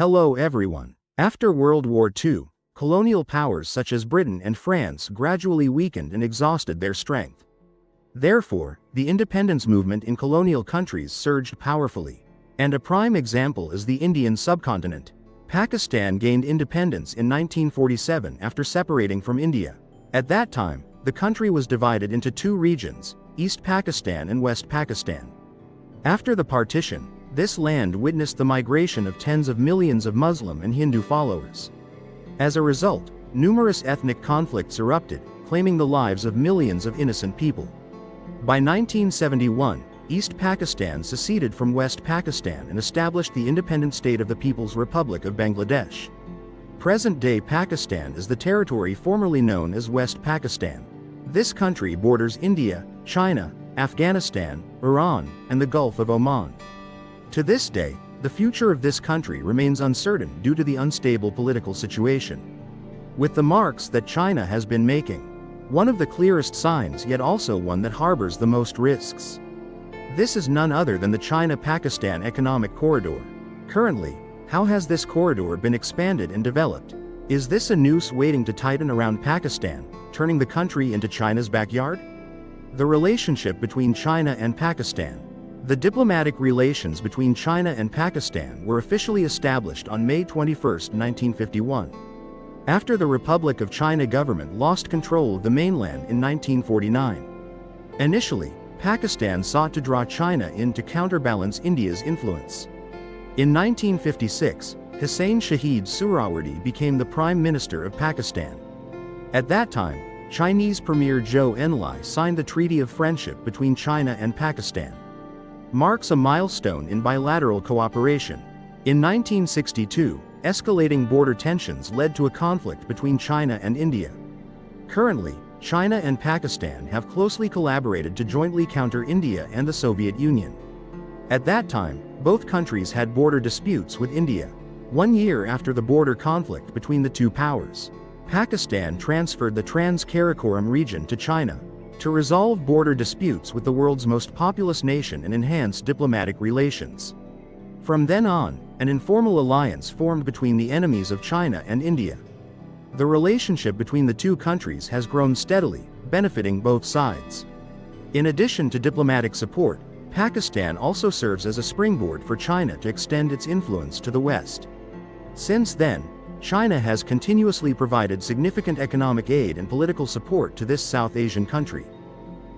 Hello everyone. After World War II, colonial powers such as Britain and France gradually weakened and exhausted their strength. Therefore, the independence movement in colonial countries surged powerfully. And a prime example is the Indian subcontinent. Pakistan gained independence in 1947 after separating from India. At that time, the country was divided into two regions, East Pakistan and West Pakistan. After the partition, this land witnessed the migration of tens of millions of Muslim and Hindu followers. As a result, numerous ethnic conflicts erupted, claiming the lives of millions of innocent people. By 1971, East Pakistan seceded from West Pakistan and established the independent state of the People's Republic of Bangladesh. Present-day Pakistan is the territory formerly known as West Pakistan. This country borders India, China, Afghanistan, Iran, and the Gulf of Oman. To this day, the future of this country remains uncertain due to the unstable political situation. With the marks that China has been making, one of the clearest signs yet also one that harbors the most risks. This is none other than the China-Pakistan Economic Corridor. Currently, how has this corridor been expanded and developed? Is this a noose waiting to tighten around Pakistan, turning the country into China's backyard? The relationship between China and Pakistan. The diplomatic relations between China and Pakistan were officially established on May 21, 1951. After the Republic of China government lost control of the mainland in 1949. Initially, Pakistan sought to draw China in to counterbalance India's influence. In 1956, Hussain Shahid Suhrawardi became the Prime Minister of Pakistan. At that time, Chinese Premier Zhou Enlai signed the Treaty of Friendship between China and Pakistan. Marks a milestone in bilateral cooperation. In 1962, escalating border tensions led to a conflict between China and India. Currently, China and Pakistan have closely collaborated to jointly counter India and the Soviet Union. At that time, both countries had border disputes with India. 1 year after the border conflict between the two powers, Pakistan transferred the Trans-Karakoram region to China to resolve border disputes with the world's most populous nation and enhance diplomatic relations. From then on, an informal alliance formed between the enemies of China and India. The relationship between the two countries has grown steadily, benefiting both sides. In addition to diplomatic support, Pakistan also serves as a springboard for China to extend its influence to the West. Since then, China has continuously provided significant economic aid and political support to this South Asian country.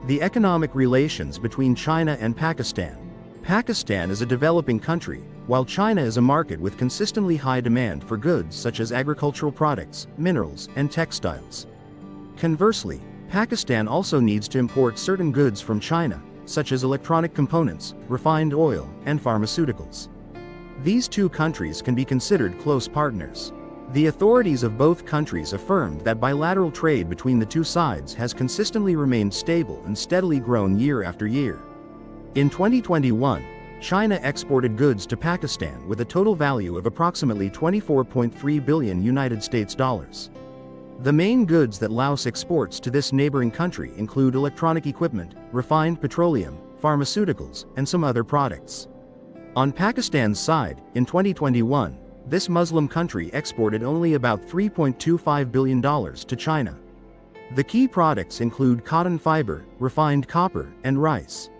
The economic relations between China and Pakistan. Pakistan is a developing country, while China is a market with consistently high demand for goods such as agricultural products, minerals, and textiles. Conversely, Pakistan also needs to import certain goods from China, such as electronic components, refined oil, and pharmaceuticals. These two countries can be considered close partners. The authorities of both countries affirmed that bilateral trade between the two sides has consistently remained stable and steadily grown year after year. In 2021, China exported goods to Pakistan with a total value of approximately $24.3 billion United States dollars. The main goods that Laos exports to this neighboring country include electronic equipment, refined petroleum, pharmaceuticals, and some other products. On Pakistan's side, in 2021, this Muslim country exported only about $3.25 billion to China. The key products include cotton fiber, refined copper, and rice.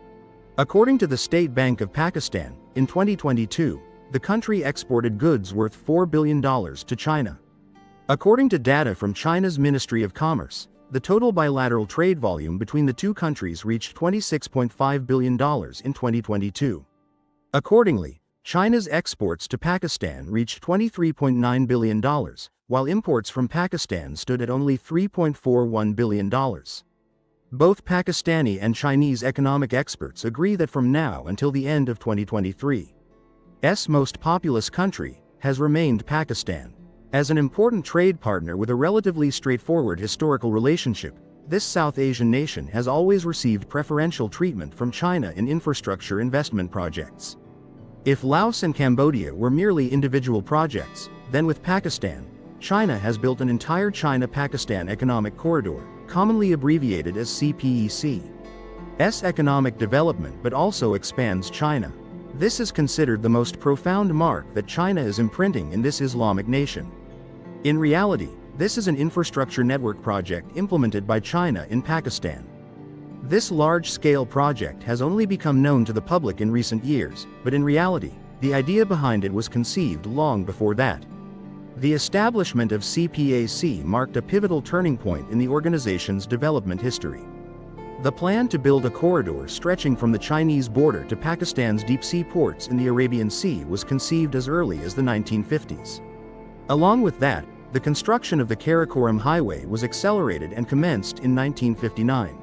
According to the State Bank of Pakistan, in 2022, the country exported goods worth $4 billion to China. According to data from China's Ministry of Commerce, the total bilateral trade volume between the two countries reached $26.5 billion in 2022. Accordingly, China's exports to Pakistan reached $23.9 billion, while imports from Pakistan stood at only $3.41 billion. Both Pakistani and Chinese economic experts agree that from now until the end of 2023's most populous country has remained Pakistan. As an important trade partner with a relatively straightforward historical relationship, this South Asian nation has always received preferential treatment from China in infrastructure investment projects. If Laos and Cambodia were merely individual projects, then with Pakistan, China has built an entire China-Pakistan economic corridor, commonly abbreviated as CPEC. economic development but also expands China. This is considered the most profound mark that China is imprinting in this Islamic nation. In reality, this is an infrastructure network project implemented by China in Pakistan. This large-scale project has only become known to the public in recent years, but in reality, the idea behind it was conceived long before that. The establishment of CPEC marked a pivotal turning point in the organization's development history. The plan to build a corridor stretching from the Chinese border to Pakistan's deep-sea ports in the Arabian Sea was conceived as early as the 1950s. Along with that, the construction of the Karakoram Highway was accelerated and commenced in 1959.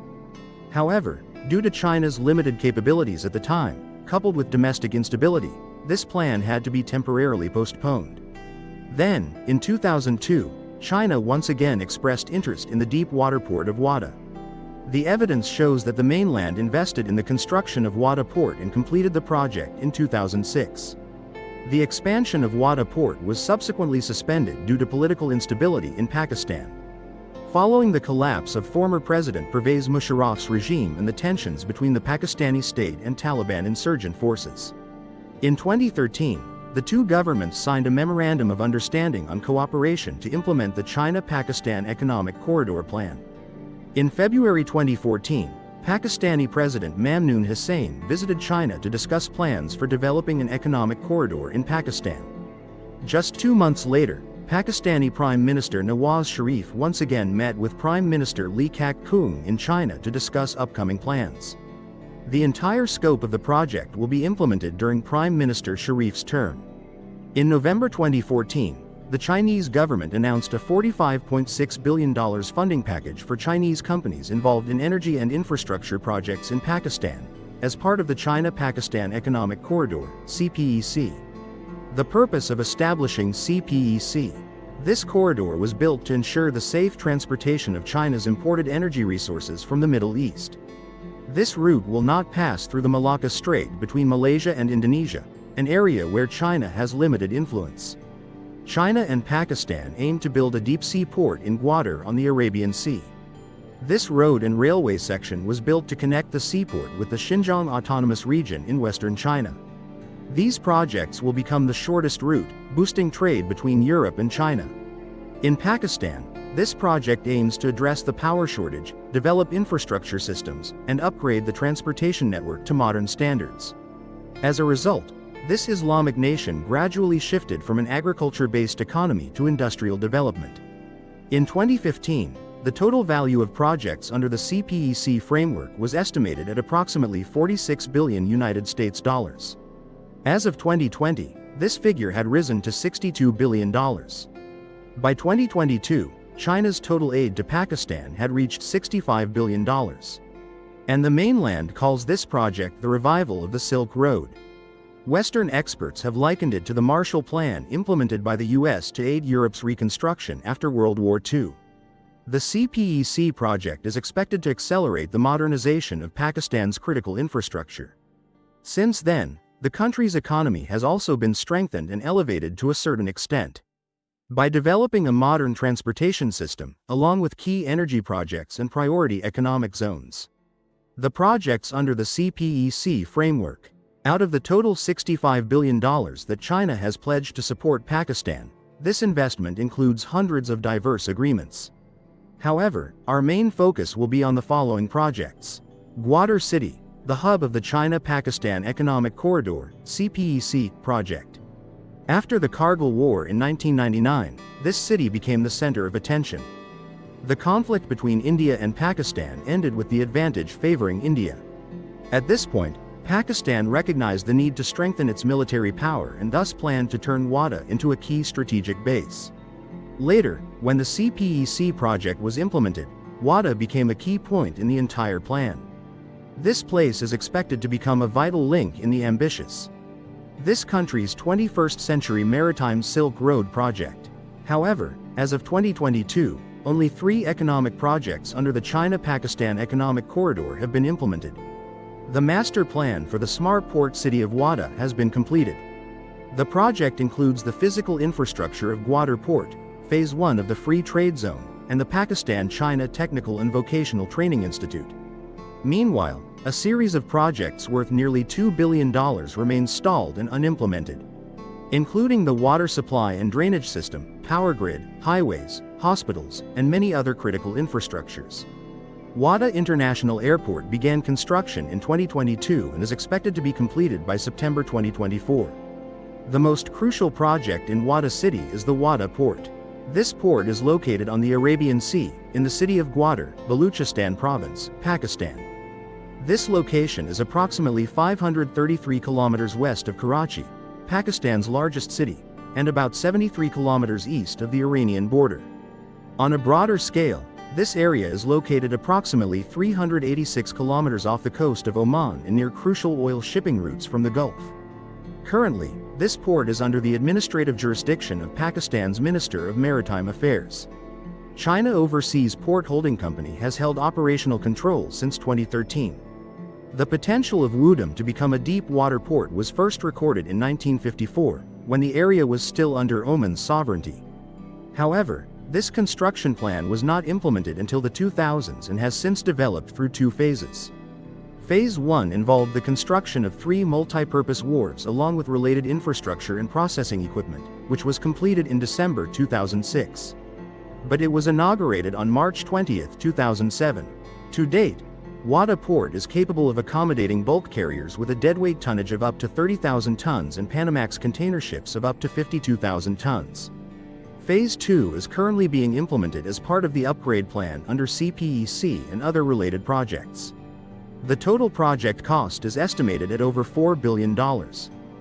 However, due to China's limited capabilities at the time, coupled with domestic instability, this plan had to be temporarily postponed. Then, in 2002, China once again expressed interest in the deep water port of Gwadar. The evidence shows that the mainland invested in the construction of Gwadar port and completed the project in 2006. The expansion of Gwadar port was subsequently suspended due to political instability in Pakistan. Following the collapse of former President Pervez Musharraf's regime and the tensions between the Pakistani state and Taliban insurgent forces. In 2013, the two governments signed a Memorandum of Understanding on cooperation to implement the China-Pakistan Economic Corridor Plan. In February 2014, Pakistani President Mamnoon Hussain visited China to discuss plans for developing an economic corridor in Pakistan. Just 2 months later, Pakistani Prime Minister Nawaz Sharif once again met with Prime Minister Li Keqiang in China to discuss upcoming plans. The entire scope of the project will be implemented during Prime Minister Sharif's term. In November 2014, the Chinese government announced a $45.6 billion funding package for Chinese companies involved in energy and infrastructure projects in Pakistan, as part of the China-Pakistan Economic Corridor, CPEC. The purpose of establishing CPEC. This corridor was built to ensure the safe transportation of China's imported energy resources from the Middle East. This route will not pass through the Malacca Strait between Malaysia and Indonesia, an area where China has limited influence. China and Pakistan aim to build a deep-sea port in Gwadar on the Arabian Sea. This road and railway section was built to connect the seaport with the Xinjiang Autonomous Region in western China. These projects will become the shortest route, boosting trade between Europe and China. In Pakistan, this project aims to address the power shortage, develop infrastructure systems, and upgrade the transportation network to modern standards. As a result, this Islamic nation gradually shifted from an agriculture-based economy to industrial development. In 2015, the total value of projects under the CPEC framework was estimated at approximately $46 billion United States dollars. As of 2020, this figure had risen to $62 billion. By 2022, China's total aid to Pakistan had reached $65 billion. And the mainland calls this project the revival of the Silk Road. Western experts have likened it to the Marshall Plan implemented by the US to aid Europe's reconstruction after World War II. The CPEC project is expected to accelerate the modernization of Pakistan's critical infrastructure. Since then, the country's economy has also been strengthened and elevated to a certain extent. By developing a modern transportation system, along with key energy projects and priority economic zones. The projects under the CPEC framework. Out of the total $65 billion that China has pledged to support Pakistan, this investment includes hundreds of diverse agreements. However, our main focus will be on the following projects. Gwadar City, the hub of the China-Pakistan Economic Corridor, CPEC, project. After the Kargil War in 1999, this city became the center of attention. The conflict between India and Pakistan ended with the advantage favoring India. At this point, Pakistan recognized the need to strengthen its military power and thus planned to turn Gwadar into a key strategic base. Later, when the CPEC project was implemented, Gwadar became a key point in the entire plan. This place is expected to become a vital link in the ambitious this country's 21st century maritime Silk Road project. However, as of 2022, only 3 economic projects under the China-Pakistan Economic Corridor have been implemented. The master plan for the smart port city of Gwadar has been completed. The project includes the physical infrastructure of Gwadar Port, Phase 1 of the Free Trade Zone, and the Pakistan-China Technical and Vocational Training Institute. Meanwhile, a series of projects worth nearly $2 billion remain stalled and unimplemented, including the water supply and drainage system, power grid, highways, hospitals, and many other critical infrastructures. Gwadar International Airport began construction in 2022 and is expected to be completed by September 2024. The most crucial project in Gwadar city is the Gwadar port. This port is located on the Arabian Sea, in the city of Gwadar, Balochistan province, Pakistan. This location is approximately 533 kilometers west of Karachi, Pakistan's largest city, and about 73 kilometers east of the Iranian border. On a broader scale, this area is located approximately 386 kilometers off the coast of Oman and near crucial oil shipping routes from the Gulf. Currently, this port is under the administrative jurisdiction of Pakistan's Minister of Maritime Affairs. China Overseas Port Holding Company has held operational control since 2013. The potential of Wudam to become a deep water port was first recorded in 1954, when the area was still under Oman's sovereignty. However, this construction plan was not implemented until the 2000s and has since developed through two phases. Phase 1 involved the construction of 3 multi-purpose wharves along with related infrastructure and processing equipment, which was completed in December 2006. But it was inaugurated on March 20, 2007. To date, Gwadar Port is capable of accommodating bulk carriers with a deadweight tonnage of up to 30,000 tons and Panamax container ships of up to 52,000 tons. Phase 2 is currently being implemented as part of the upgrade plan under CPEC and other related projects. The total project cost is estimated at over $4 billion.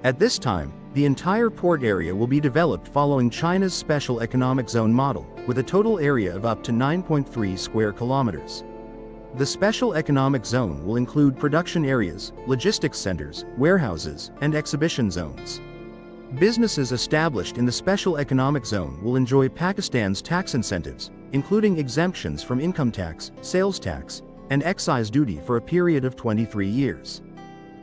At this time, the entire port area will be developed following China's Special Economic Zone model, with a total area of up to 9.3 square kilometers. The Special Economic Zone will include production areas, logistics centers, warehouses, and exhibition zones. Businesses established in the Special Economic Zone will enjoy Pakistan's tax incentives, including exemptions from income tax, sales tax, and excise duty for a period of 23 years.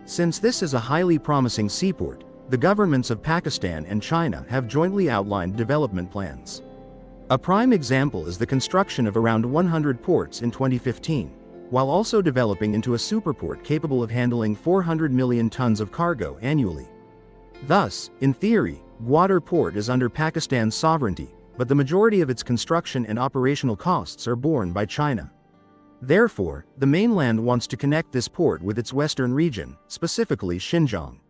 Since this is a highly promising seaport, the governments of Pakistan and China have jointly outlined development plans. A prime example is the construction of around 100 ports in 2015, while also developing into a superport capable of handling 400 million tons of cargo annually. Thus, in theory, Gwadar Port is under Pakistan's sovereignty, but the majority of its construction and operational costs are borne by China. Therefore, the mainland wants to connect this port with its western region, specifically Xinjiang.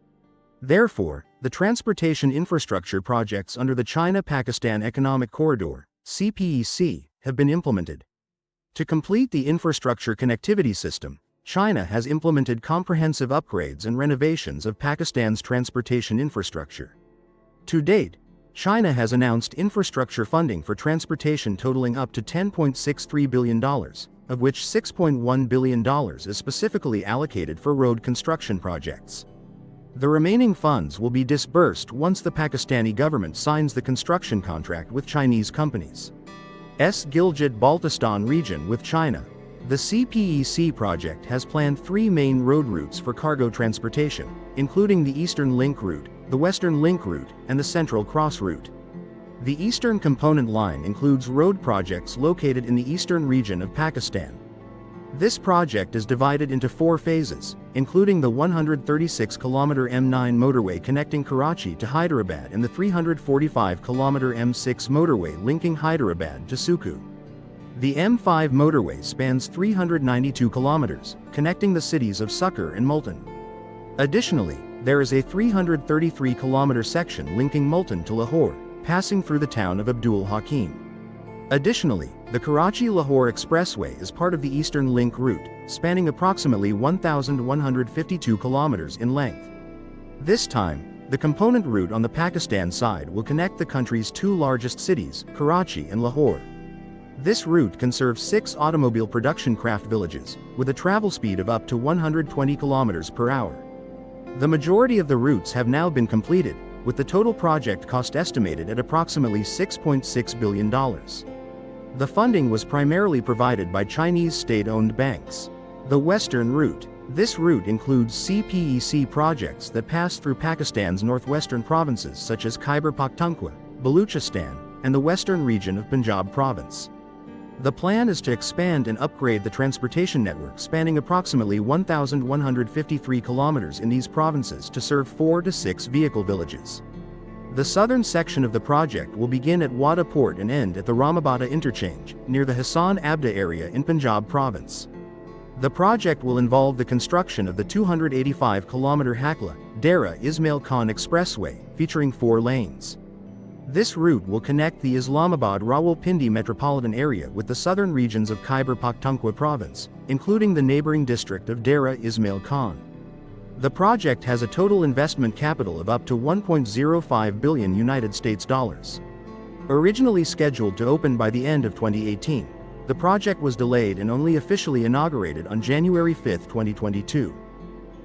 Therefore, the transportation infrastructure projects under the China-Pakistan Economic Corridor, CPEC, have been implemented. To complete the infrastructure connectivity system, China has implemented comprehensive upgrades and renovations of Pakistan's transportation infrastructure. To date, China has announced infrastructure funding for transportation totaling up to $10.63 billion, of which $6.1 billion is specifically allocated for road construction projects. The remaining funds will be disbursed once the Pakistani government signs the construction contract with Chinese companies. Gilgit-Baltistan region with China. The CPEC project has planned 3 main road routes for cargo transportation, including the Eastern Link Route, the Western Link Route, and the Central Cross Route. The Eastern Component Line includes road projects located in the eastern region of Pakistan. This project is divided into 4 phases, including the 136-kilometer M9 motorway connecting Karachi to Hyderabad and the 345-kilometer M6 motorway linking Hyderabad to Suku. The M5 motorway spans 392 kilometers, connecting the cities of Sukur and Multan. Additionally, there is a 333-kilometer section linking Multan to Lahore, passing through the town of Abdul Hakim. Additionally, the Karachi-Lahore Expressway is part of the Eastern Link Route, spanning approximately 1,152 kilometers in length. This time, the component route on the Pakistan side will connect the country's 2 largest cities, Karachi and Lahore. This route can serve 6 automobile production craft villages, with a travel speed of up to 120 kilometers per hour. The majority of the routes have now been completed, with the total project cost estimated at approximately $6.6 billion. The funding was primarily provided by Chinese state-owned banks. The Western Route. This route includes CPEC projects that pass through Pakistan's northwestern provinces such as Khyber Pakhtunkhwa, Balochistan, and the western region of Punjab province. The plan is to expand and upgrade the transportation network spanning approximately 1,153 kilometers in these provinces to serve 4 to 6 vehicle villages. The southern section of the project will begin at Gwadar port and end at the Ramabata interchange, near the Hassan Abda area in Punjab province. The project will involve the construction of the 285-kilometer Hakla, Dera Ismail Khan Expressway, featuring 4 lanes. This route will connect the Islamabad-Rawalpindi metropolitan area with the southern regions of Khyber Pakhtunkhwa province, including the neighboring district of Dera Ismail Khan. The project has a total investment capital of up to $1.05 billion United States dollars. Originally scheduled to open by the end of 2018, the project was delayed and only officially inaugurated on January 5, 2022.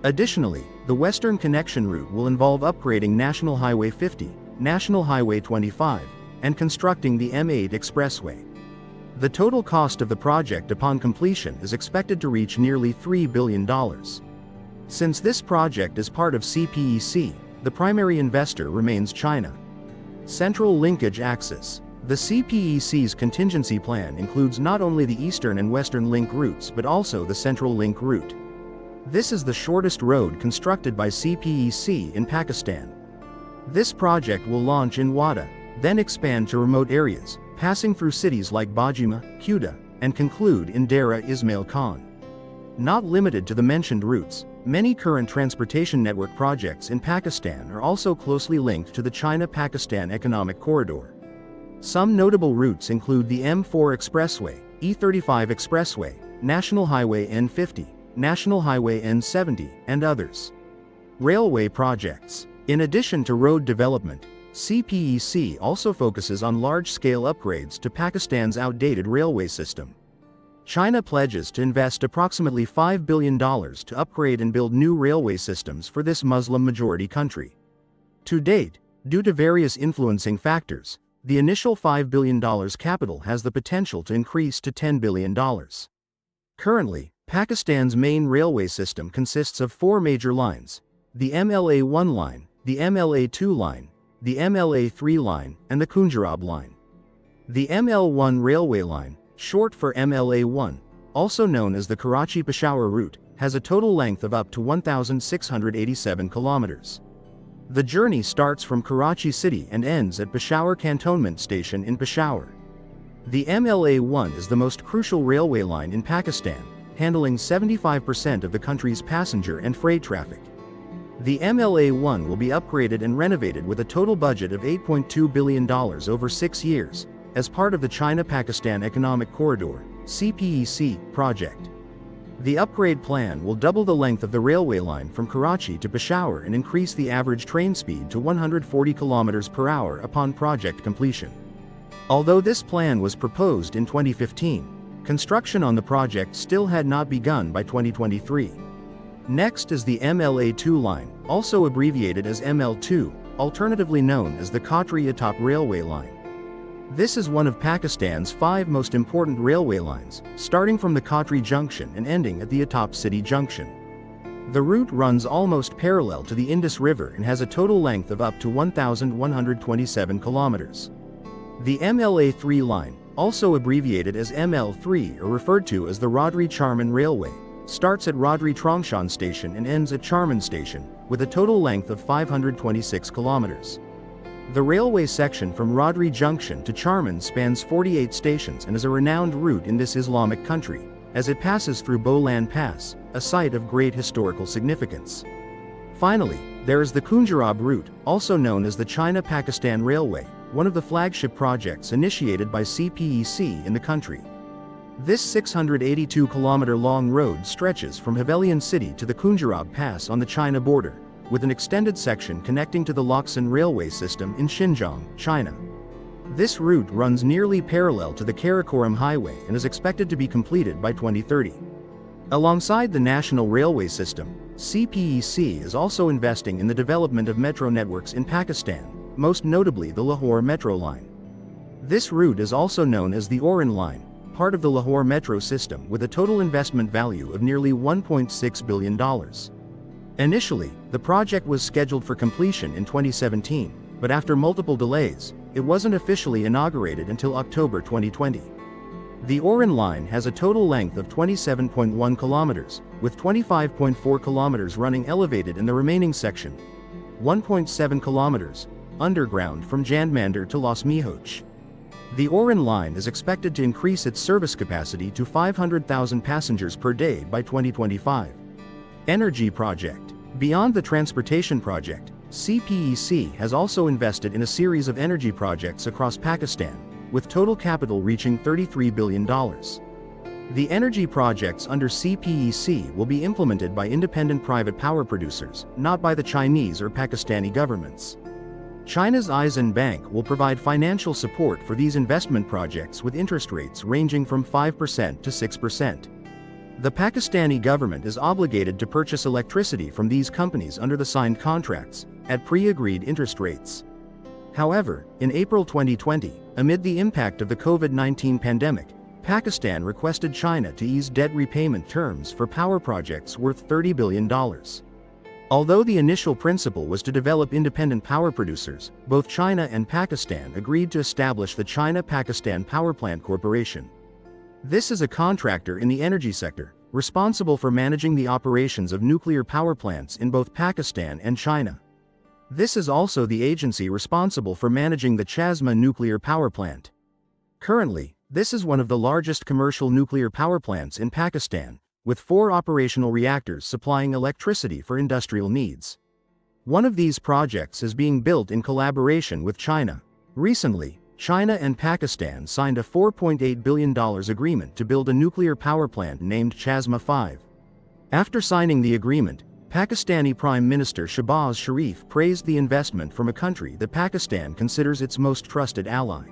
Additionally, the Western Connection route will involve upgrading National Highway 50, National Highway 25, and constructing the M8 expressway. The total cost of the project upon completion is expected to reach nearly $3 billion. Since this project is part of CPEC, the primary investor remains China. Central Linkage Axis. The CPEC's contingency plan includes not only the Eastern and Western Link routes but also the Central Link route. This is the shortest road constructed by CPEC in Pakistan. This project will launch in Gwadar, then expand to remote areas, passing through cities like Bajima, Quetta, and conclude in Dera Ismail Khan. Not limited to the mentioned routes, many current transportation network projects in Pakistan are also closely linked to the China-Pakistan Economic Corridor. Some notable routes include the M4 Expressway, E35 Expressway, National Highway N50, National Highway N70, and others. Railway projects. In addition to road development, CPEC also focuses on large-scale upgrades to Pakistan's outdated railway system. China pledges to invest approximately $5 billion to upgrade and build new railway systems for this Muslim-majority country. To date, due to various influencing factors, the initial $5 billion capital has the potential to increase to $10 billion. Currently, Pakistan's main railway system consists of 4 major lines: the MLA-1 line, the MLA-2 line, the MLA-3 line, and the Kunjarab line. The ML-1 railway line, short for MLA-1, also known as the Karachi-Peshawar route, has a total length of up to 1,687 kilometers. The journey starts from Karachi city and ends at Peshawar Cantonment Station in Peshawar. The MLA-1 is the most crucial railway line in Pakistan, handling 75% of the country's passenger and freight traffic. The MLA-1 will be upgraded and renovated with a total budget of $8.2 billion over 6 years, as part of the China-Pakistan Economic Corridor, CPEC, project. The upgrade plan will double the length of the railway line from Karachi to Peshawar and increase the average train speed to 140 km per hour upon project completion. Although this plan was proposed in 2015, construction on the project still had not begun by 2023. Next is the MLA-2 line, also abbreviated as ML2, alternatively known as the Khatri-Atap Railway Line. This is one of Pakistan's 5 most important railway lines, starting from the Khatri Junction and ending at the Atap City Junction. The route runs almost parallel to the Indus River and has a total length of up to 1,127 kilometers. The MLA-3 line, also abbreviated as ML3 or referred to as the Rodri-Charman Railway, starts at Rodri Trongshan Station and ends at Charman Station, with a total length of 526 kilometers. The railway section from Rodri Junction to Charman spans 48 stations and is a renowned route in this Islamic country, as it passes through Bolan Pass, a site of great historical significance. Finally, there is the Kunjarab route, also known as the China-Pakistan Railway, one of the flagship projects initiated by CPEC in the country. This 682-kilometer-long road stretches from Havelian City to the Kunjarab Pass on the China border, with an extended section connecting to the Loksan railway system in Xinjiang, China. This route runs nearly parallel to the Karakoram Highway and is expected to be completed by 2030. Alongside the national railway system, CPEC is also investing in the development of metro networks in Pakistan, most notably the Lahore Metro Line. This route is also known as the Oran Line, part of the Lahore Metro system with a total investment value of nearly $1.6 billion. Initially, the project was scheduled for completion in 2017, but after multiple delays, it wasn't officially inaugurated until October 2020. The Oran Line has a total length of 27.1 kilometers, with 25.4 kilometers running elevated in the remaining section, 1.7 kilometers, underground from Jandmandar to Los Mijos. The Oran Line is expected to increase its service capacity to 500,000 passengers per day by 2025. Energy project. Beyond the transportation project, CPEC has also invested in a series of energy projects across Pakistan, with total capital reaching $33 billion. The energy projects under CPEC will be implemented by independent private power producers, not by the Chinese or Pakistani governments. China's Exim Bank will provide financial support for these investment projects with interest rates ranging from 5% to 6%. The Pakistani government is obligated to purchase electricity from these companies under the signed contracts, at pre-agreed interest rates. However, in April 2020, amid the impact of the COVID-19 pandemic, Pakistan requested China to ease debt repayment terms for power projects worth $30 billion. Although the initial principle was to develop independent power producers, both China and Pakistan agreed to establish the China-Pakistan Power Plant Corporation. This is a contractor in the energy sector, responsible for managing the operations of nuclear power plants in both Pakistan and China. This is also the agency responsible for managing the Chasma nuclear power plant. Currently, this is one of the largest commercial nuclear power plants in Pakistan, with 4 operational reactors supplying electricity for industrial needs. One of these projects is being built in collaboration with China. Recently, China and Pakistan signed a $4.8 billion agreement to build a nuclear power plant named Chasma 5. After signing the agreement, Pakistani Prime Minister Shahbaz Sharif praised the investment from a country that Pakistan considers its most trusted ally.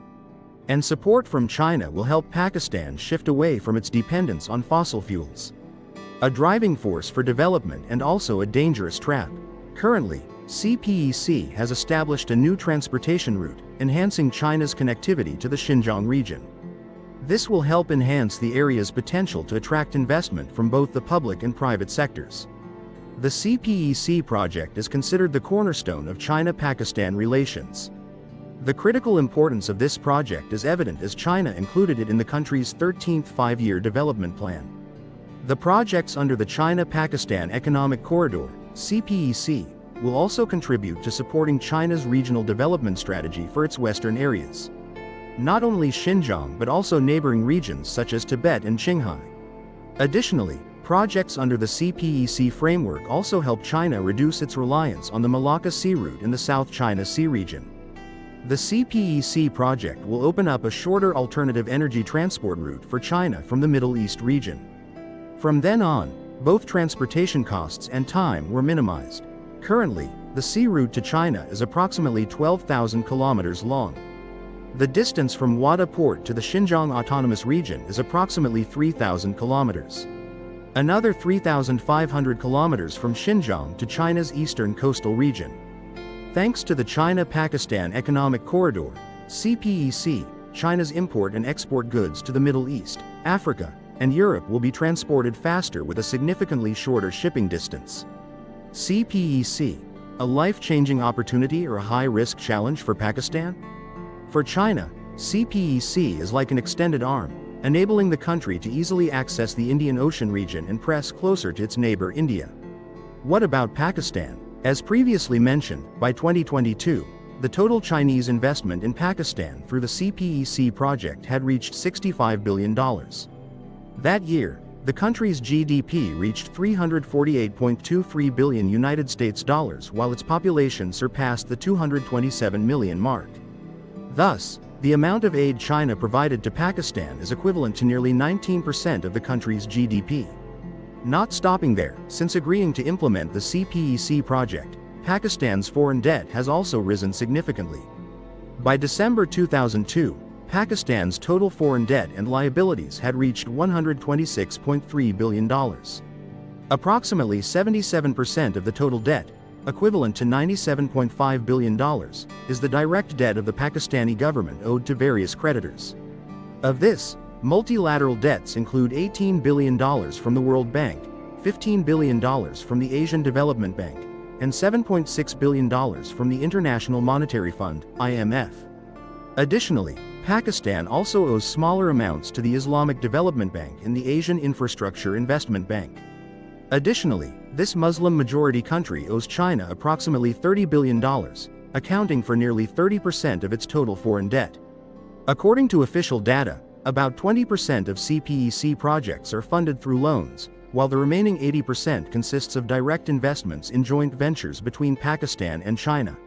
And support from China will help Pakistan shift away from its dependence on fossil fuels. A driving force for development and also a dangerous trap. Currently, CPEC has established a new transportation route, enhancing China's connectivity to the Xinjiang region. This will help enhance the area's potential to attract investment from both the public and private sectors. The CPEC project is considered the cornerstone of China-Pakistan relations. The critical importance of this project is evident as China included it in the country's 13th Five-Year Development Plan. The projects under the China-Pakistan Economic Corridor, CPEC, will also contribute to supporting China's regional development strategy for its western areas. Not only Xinjiang but also neighboring regions such as Tibet and Qinghai. Additionally, projects under the CPEC framework also help China reduce its reliance on the Malacca Sea route in the South China Sea region. The CPEC project will open up a shorter alternative energy transport route for China from the Middle East region. From then on, both transportation costs and time were minimized. Currently, the sea route to China is approximately 12,000 kilometers long. The distance from Gwadar port to the Xinjiang Autonomous Region is approximately 3,000 kilometers. Another 3,500 kilometers from Xinjiang to China's eastern coastal region. Thanks to the China-Pakistan Economic Corridor, CPEC, China's import and export goods to the Middle East, Africa, and Europe will be transported faster with a significantly shorter shipping distance. CPEC, a life-changing opportunity or a high-risk challenge for Pakistan? For China, CPEC is like an extended arm, enabling the country to easily access the Indian Ocean region and press closer to its neighbor India. What about Pakistan? As previously mentioned, by 2022, the total Chinese investment in Pakistan through the CPEC project had reached $65 billion. That year, the country's GDP reached $348.23 billion United States dollars while its population surpassed the 227 million mark. Thus, the amount of aid China provided to Pakistan is equivalent to nearly 19% of the country's GDP. Not stopping there, since agreeing to implement the CPEC project, Pakistan's foreign debt has also risen significantly. By December 2002, Pakistan's total foreign debt and liabilities had reached $126.3 billion. Approximately 77% of the total debt, equivalent to $97.5 billion, is the direct debt of the Pakistani government owed to various creditors. Of this, multilateral debts include $18 billion from the World Bank, $15 billion from the Asian Development Bank, and $7.6 billion from the International Monetary Fund, IMF. Additionally, Pakistan also owes smaller amounts to the Islamic Development Bank and the Asian Infrastructure Investment Bank. Additionally, this Muslim-majority country owes China approximately $30 billion, accounting for nearly 30% of its total foreign debt. According to official data, about 20% of CPEC projects are funded through loans, while the remaining 80% consists of direct investments in joint ventures between Pakistan and China.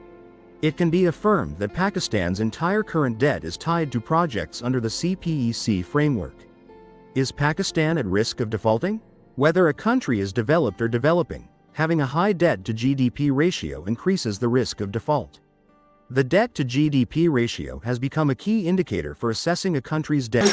It can be affirmed that Pakistan's entire current debt is tied to projects under the CPEC framework. Is Pakistan at risk of defaulting? Whether a country is developed or developing, having a high debt-to-GDP ratio increases the risk of default. The debt-to-GDP ratio has become a key indicator for assessing a country's debt.